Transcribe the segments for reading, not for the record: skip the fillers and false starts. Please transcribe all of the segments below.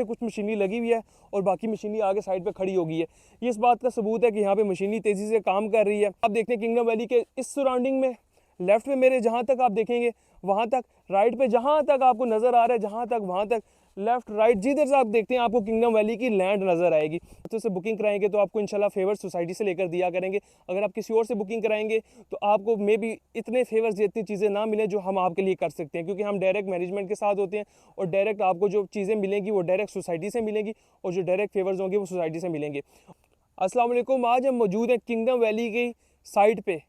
कुछ मशीनरी लगी हुई है और बाकी मशीनरी आगे साइड पे खड़ी हो गई है। ये इस बात का सबूत है कि यहाँ पे मशीनरी तेज़ी से काम कर रही है। आप देखते हैं किंगडम वैली के इस सराउंडिंग में लेफ्ट में मेरे जहाँ तक आप देखेंगे वहाँ तक, राइट पे जहाँ तक आपको नज़र आ रहा है जहाँ तक वहाँ तक, लेफ्ट राइट जिधर से आप देखते हैं आपको किंगडम वैली की लैंड नज़र आएगी। तो से बुकिंग कराएंगे तो आपको इंशाल्लाह फेवर सोसाइटी से लेकर दिया करेंगे। अगर आप किसी और से बुकिंग कराएंगे तो आपको मे बी इतने फेवर्स जितनी चीज़ें ना मिलें जो हम आपके लिए कर सकते हैं, क्योंकि हम डायरेक्ट मैनेजमेंट के साथ होते हैं और डायरेक्ट आपको जो चीज़ें मिलेंगी वो डायरेक्ट सोसाइटी से मिलेंगी और जो डायरेक्ट फेवर्स होंगे वो सोसाइटी से मिलेंगे। अस्सलाम वालेकुम, आज हम मौजूद हैं किंगडम वैली की साइट पे।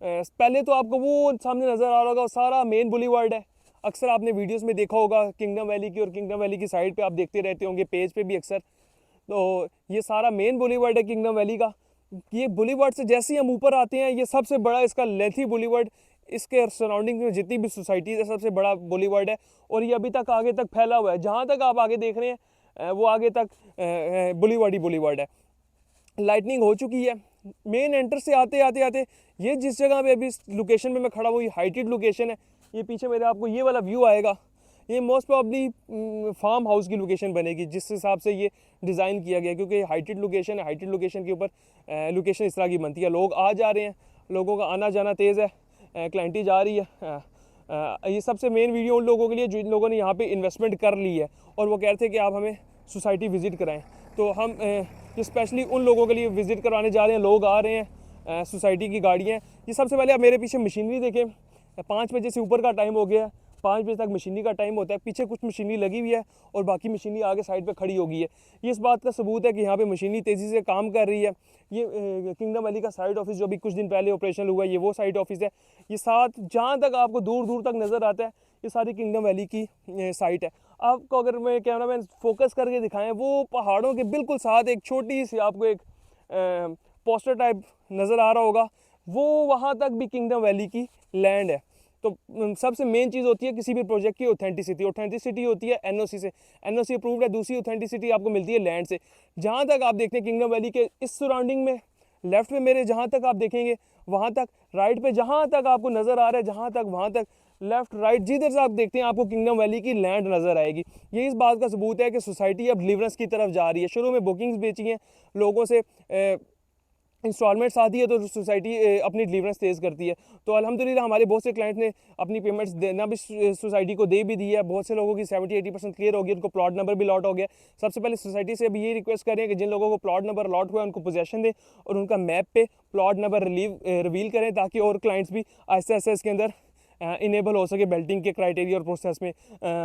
पहले तो आपको वो सामने नज़र आ रहा होगा सारा मेन बुलीवर्ड है। अक्सर आपने वीडियोस में देखा होगा किंगडम वैली की, और किंगडम वैली की साइड पे आप देखते रहते होंगे पेज पे भी अक्सर। तो ये सारा मेन बुलीवर्ड है किंगडम वैली का। ये बुलीवर्ड से जैसे ही हम ऊपर आते हैं, ये सबसे बड़ा इसका लेंथी बुलीवर्ड, इसके सराउंडिंग में जितनी भी सोसाइटीज़ है सबसे बड़ा बुलीवर्ड है और ये अभी तक आगे तक फैला हुआ है। जहाँ तक आप आगे देख रहे हैं वो आगे तक बुलीवर्ड ही बुलीवर्ड है। लाइटनिंग हो चुकी है। मेन एंटर से आते आते आते ये जिस जगह पे अभी लोकेशन पे मैं खड़ा हूँ ये हाइटेड लोकेशन है। ये पीछे मेरे आपको ये वाला व्यू आएगा, ये मोस्ट प्रॉब्ली फार्म हाउस की लोकेशन बनेगी जिस हिसाब से ये डिज़ाइन किया गया, क्योंकि हाइटेड लोकेशन है। हाइटेड लोकेशन के ऊपर लोकेशन इस तरह की बनती है। लोग आ जा रहे हैं, लोगों का आना जाना तेज़ है, क्लाइंटी जा रही है। ये सबसे मेन वीडियो उन लोगों के लिए जो इन लोगों ने यहाँ पे इन्वेस्टमेंट कर ली है और वो कहते हैं कि आप हमें सोसाइटी विज़िट कराएं। तो हम स्पेशली उन लोगों के लिए विज़िट करवाने जा रहे हैं। लोग आ रहे हैं, सोसाइटी की गाड़ियाँ। ये सबसे पहले आप मेरे पीछे मशीनरी देखें, 5 बजे से ऊपर का टाइम हो गया है, 5 बजे तक मशीनरी का टाइम होता है। पीछे कुछ मशीनरी लगी हुई है और बाकी मशीनरी आगे साइड पे खड़ी हो गई है। ये इस बात का सबूत है कि यहाँ पे मशीनरी तेज़ी से काम कर रही है। ये किंगडम वैली का साइड ऑफिस जो अभी कुछ दिन पहले ऑपरेशनल हुआ है, ये वो साइड ऑफिस है। ये साथ जहाँ तक आपको दूर दूर तक नज़र आता है ये सारी किंगडम वैली की साइट है। आपको अगर मैं कैमरा मैन फोकस करके दिखाएं, वो पहाड़ों के बिल्कुल साथ एक छोटी सी आपको एक पोस्टर टाइप नज़र आ रहा होगा, वो वहाँ तक भी किंगडम वैली की लैंड है। तो सबसे मेन चीज़ होती है किसी भी प्रोजेक्ट की ऑथेंटिसिटी। ऑथेंटिसिटी होती है एनओसी से, एनओसी अप्रूव्ड है। दूसरी ऑथेंटिसिटी आपको मिलती है लैंड से। जहाँ तक आप देखते हैं किंगडम वैली के इस सराउंडिंग में लेफ्ट में मेरे जहाँ तक आप देखेंगे वहाँ तक, राइट पे जहाँ तक आपको नज़र आ रहा है जहाँ तक वहाँ तक, लेफ्ट राइट जिधर से आप देखते हैं आपको किंगडम वैली की लैंड नज़र आएगी। ये इस बात का सबूत है कि सोसाइटी अब डिलीवरेंस की तरफ जा रही है। शुरू में बुकिंग्स बेची हैं लोगों से, इंस्टॉलमेंट्स आती है तो सोसाइटी अपनी डिलीवरेंस तेज़ करती है। तो अल्हम्दुलिल्लाह हमारे बहुत से क्लाइंट ने अपनी पेमेंट्स देना भी सोसाइटी को दे भी दी है। बहुत से लोगों की 70-80% क्लियर हो गई, उनको प्लॉट नंबर भी लॉट हो गया। सबसे पहले सोसाइटी से अभी ये रिक्वेस्ट करें कि जिन लोगों को प्लॉट नंबर लॉट हुआ है उनको पोजेसन दें और उनका मैप पे प्लॉट नंबर रिवील करें, ताकि और क्लाइंट्स भी आहिस्ता आहिस्ता इसके अंदर इनेबल हो सके बेल्टिंग के क्राइटेरिया और प्रोसेस में।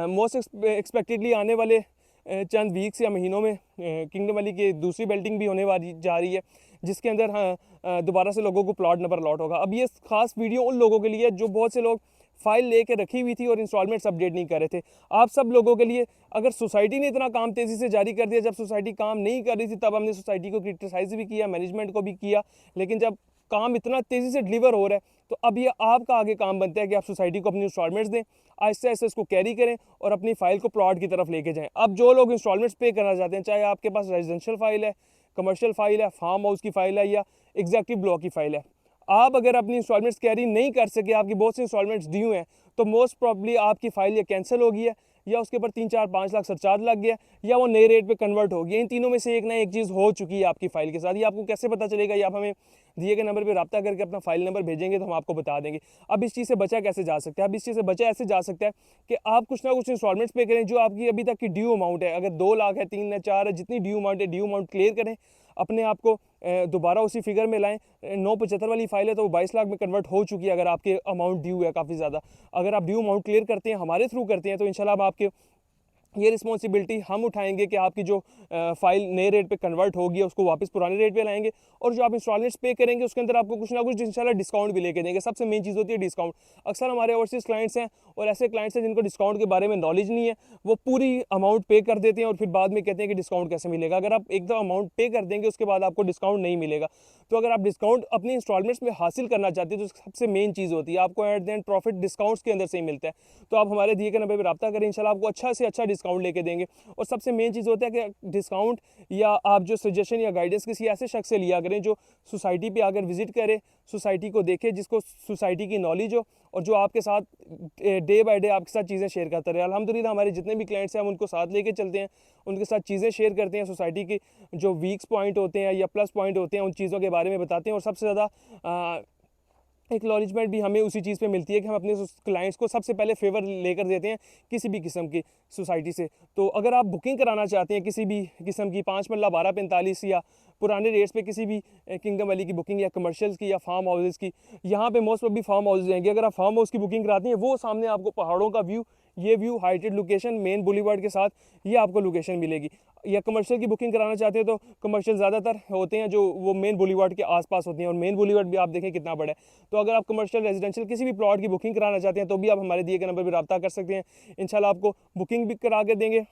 मोस्ट एक्सपेक्टेडली आने वाले चंद वीक्स या महीनों में किंगडम वैली की दूसरी बेल्टिंग भी होने वाली जा रही है, जिसके अंदर दोबारा से लोगों को प्लॉट नंबर अलॉट होगा। अब ये खास वीडियो उन लोगों के लिए जो बहुत से लोग फाइल लेके रखी हुई थी और इंस्टॉलमेंट्स अपडेट नहीं कर रहे थे। आप सब लोगों के लिए, अगर सोसाइटी ने इतना काम तेज़ी से जारी कर दिया, जब सोसाइटी काम नहीं कर रही थी तब हमने सोसाइटी को क्रिटिसाइज भी किया, मैनेजमेंट को भी किया, लेकिन जब काम इतना तेज़ी से डिलीवर हो रहा है तो अब ये आपका आगे काम बनता है कि आप सोसाइटी को अपनी इंस्टॉलमेंट्स दें, आहिस्ते आहिस्ते इसको कैरी करें और अपनी फ़ाइल को प्लॉट की तरफ लेके जाएं। अब जो लोग इंस्टॉलमेंट्स पे करना चाहते हैं, चाहे आपके पास रेजिडेंशियल फाइल है, कमर्शियल फाइल है, फार्म हाउस की फाइल है या एग्जेक्टिव ब्लॉक की फाइल है, आप अगर अपनी इंस्टॉलमेंट्स कैरी नहीं कर सके, आपकी बहुत सी इंस्टॉलमेंट्स ड्यू हैं, तो मोस्ट प्रॉब्ली आपकी फ़ाइल ये कैंसिल हो गई है या उसके ऊपर 3-4-5 लाख सरचार्ज लग गया या वो नए रेट पे कन्वर्ट हो गया। इन तीनों में से एक ना एक चीज़ हो चुकी है आपकी फ़ाइल के साथ। ये आपको कैसे पता चलेगा? ये आप हमें दिए गए नंबर पे रब्ता करके अपना फ़ाइल नंबर भेजेंगे तो हम आपको बता देंगे। अब इस चीज़ से बचा कैसे जा सकता है? अब इस चीज़ से बचा ऐसे जा सकता है कि आप कुछ ना कुछ इंस्टॉलमेंट्स पे करें जो आपकी अभी तक की ड्यू अमाउंट है। अगर 2 लाख है, 3 है, 4 है, जितनी ड्यू अमाउंट है, ड्यू अमाउंट क्लियर करें, अपने आप को दोबारा उसी फिगर में लाएं। 975 वाली फाइल है तो वो 22 लाख में कन्वर्ट हो चुकी है अगर आपके अमाउंट ड्यू है काफ़ी ज़्यादा। अगर आप ड्यू अमाउंट क्लियर करते हैं, हमारे थ्रू करते हैं, तो इंशाल्लाह हम आपके ये रिस्पॉन्सिबिलिटी हम उठाएंगे कि आपकी जो फाइल नए रेट पे कन्वर्ट होगी उसको वापस पुराने रेट पे लाएंगे और जो आप इंस्टॉलमेंट्स पे करेंगे उसके अंदर आपको कुछ ना कुछ इंशाल्लाह डिस्काउंट भी लेके देंगे। सबसे मेन चीज़ होती है डिस्काउंट। अक्सर हमारे ओवरसीज़ क्लाइंट्स हैं और ऐसे क्लाइंट्स हैं जिनको डिस्काउंट के बारे में नॉलेज नहीं है, वो पूरी अमाउंट पे कर देते हैं और फिर बाद में कहते हैं कि डिस्काउंट कैसे मिलेगा। अगर आप एक दफ़ा अमाउंट पे कर देंगे उसके बाद आपको डिस्काउंट नहीं मिलेगा। तो अगर आप डिस्काउंट अपनी इंस्टॉलमेंट्स में हासिल करना चाहते हैं तो सबसे मेन चीज़ होती है आपको at the end profit discounts के अंदर से ही मिलता है। तो आप हमारे दिए गए नंबर पर रब्ता करें, इंशाल्लाह आपको अच्छा से अच्छा डिस्काउंट लेके देंगे। और सबसे मेन चीज़ होता है कि डिस्काउंट या आप जो सजेशन या गाइडेंस किसी ऐसे शख्स से लिया करें जो सोसाइटी पे आकर विज़िट करे, सोसाइटी को देखे, जिसको सोसाइटी की नॉलेज हो और जो आपके साथ डे बाय डे आपके साथ चीज़ें शेयर करता रहे। अल्हम्दुलिल्लाह हमारे जितने भी क्लाइंट्स हैं हम उनको साथ लेके चलते हैं, उनके साथ चीज़ें शेयर करते हैं, सोसाइटी के जो वीक्स पॉइंट होते हैं या प्लस पॉइंट होते हैं उन चीज़ों के बारे में बताते हैं। और सबसे ज़्यादा एक्नॉलेजमेंट भी हमें उसी चीज़ पे मिलती है कि हम अपने क्लाइंट्स को सबसे पहले फेवर लेकर देते हैं किसी भी किस्म की सोसाइटी से। तो अगर आप बुकिंग कराना चाहते हैं किसी भी किस्म की 5 मरला 1245 या पुराने रेट्स पे किसी भी किंगडम वैली की बुकिंग या कमर्शियल्स की या फार्म हाउसेज़ की, यहाँ पे मोस्ट ऑफ भी फार्म हाउसेज रहेंगे। अगर आप फार्म हाउस की बुकिंग कराती हैं, वो सामने आपको पहाड़ों का व्यू, ये view heighted location main boulevard के साथ ये आपको लोकेशन मिलेगी। या कमर्शियल की बुकिंग कराना चाहते हैं तो कमर्शियल ज़्यादातर होते हैं जो वो मेन बुलीवर्ड के आसपास होते हैं, और मेन बुलीवर्ड भी आप देखें कितना बड़ा है। तो अगर आप कमर्शियल रेजिडेंशियल किसी भी प्लॉट की बुकिंग कराना चाहते हैं तो भी आप हमारे दिए गए नंबर पर रब्ता कर सकते हैं। इंशाल्लाह आपको बुकिंग भी करा के देंगे।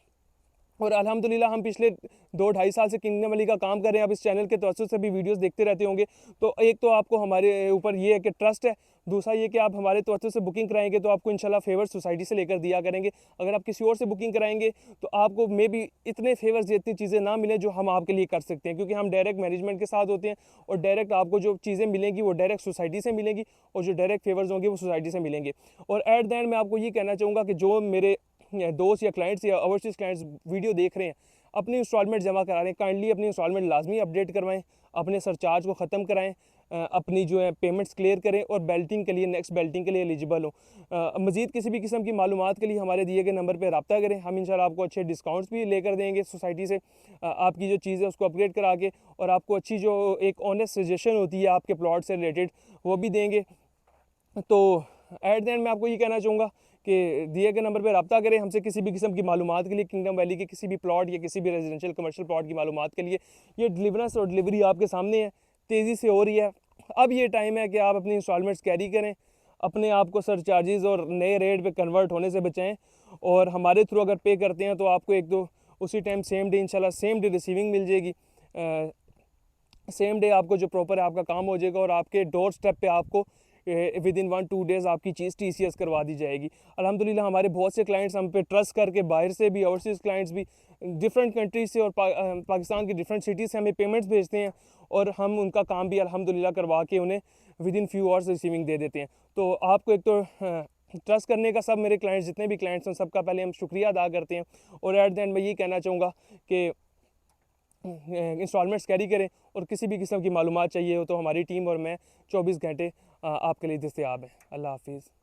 और अल्हम्दुलिल्लाह हम पिछले 2-2.5 साल से किंगडम वैली का काम कर रहे हैं। आप इस चैनल के तवज्जुह से भी वीडियोस देखते रहते होंगे। तो एक तो आपको हमारे ऊपर ये है कि ट्रस्ट है, दूसरा ये कि आप हमारे तवज्जुह से बुकिंग कराएंगे तो आपको इंशाल्लाह फेवर सोसाइटी से लेकर दिया करेंगे। अगर आप किसी और से बुकिंग कराएंगे तो आपको मे बी इतने फेवर्स, इतनी चीज़ें ना मिलें जो हम आपके लिए कर सकते हैं, क्योंकि हम डायरेक्ट मैनेजमेंट के साथ होते हैं और डायरेक्ट आपको जो चीज़ें मिलेंगी वो डायरेक्ट सोसाइटी से मिलेंगी और जो डायरेक्ट फेवर्स होंगे वो सोसाइटी से मिलेंगे। और एट द एंड मैं आपको ये कहना चाहूँगा कि जो मेरे दोस्त या क्लाइंट्स या ओवरसीज़ क्लाइंट्स वीडियो देख रहे हैं, अपनी इंस्टॉलमेंट जमा करा रहे हैं, काइंडली अपनी इंस्टॉलमेंट लाजमी अपडेट करवाएं, अपने सरचार्ज को ख़त्म कराएं, अपनी जो है पेमेंट्स क्लियर करें और बेल्टिंग के लिए, नेक्स्ट बेल्टिंग के लिए एलिजिबल हो। मज़ीद किसी भी किस्म की मालूमात के लिए हमारे दिए गए नंबर पर रब्ता करें। हम इंशाल्लाह आपको अच्छे डिस्काउंट्स भी लेकर देंगे सोसाइटी से, आपकी जो चीज़ है उसको अपग्रेड करा के, और आपको अच्छी जो एक ऑनेस्ट सजेशन होती है आपके प्लॉट से रिलेटेड वो भी देंगे। तो एट द एंड मैं आपको ये कहना चाहूँगा कि दिए गए नंबर पर रब्ता करें हमसे किसी भी किस्म की मालूमात के लिए, किंगडम वैली के किसी भी प्लॉट या किसी भी रेजिडेंशियल कमर्शियल प्लॉट की मालूमात के लिए। ये डिलीवरेंस और डिलीवरी आपके सामने है, तेज़ी से हो रही है। अब ये टाइम है कि आप अपनी इंस्टॉलमेंट्स कैरी करें, अपने आप को सर चार्जेज़ और नए रेट पे कन्वर्ट होने से बचाएं। और हमारे थ्रू अगर पे करते हैं तो आपको एक दो उसी टाइम सेम डे इंशाल्लाह सेम डे रिसीविंग मिल जाएगी। सेम डे आपको जो प्रॉपर है आपका काम हो जाएगा और आपके डोर स्टेप पे आपको विद इन 1-2 डेज़ आपकी चीज़ TCS करवा दी जाएगी। अल्हम्दुलिल्लाह हमारे बहुत से क्लाइंट्स हम पे ट्रस्ट करके, बाहर से भी, ओवरसीज़ क्लाइंट्स भी डिफरेंट कंट्रीज से और पाकिस्तान की डिफरेंट सिटीज़ से हमें पेमेंट्स भेजते हैं और हम उनका काम भी अल्हम्दुलिल्लाह करवा के उन्हें within few hours receiving दे देते हैं। तो आपको एक तो ट्रस्ट करने का सब मेरे क्लाइंट्स जितने भी क्लाइंट्स हैं सबका पहले हम शुक्रिया अदा करते हैं। और एट द एंड मैं ये कहना चाहूँगा कि इंस्टॉलमेंट्स कैरी करें और किसी भी किस्म की मालूमात चाहिए हो तो हमारी टीम और मैं 24 घंटे आपके लिए दस्तयाब हैं। अल्लाह हाफिज़।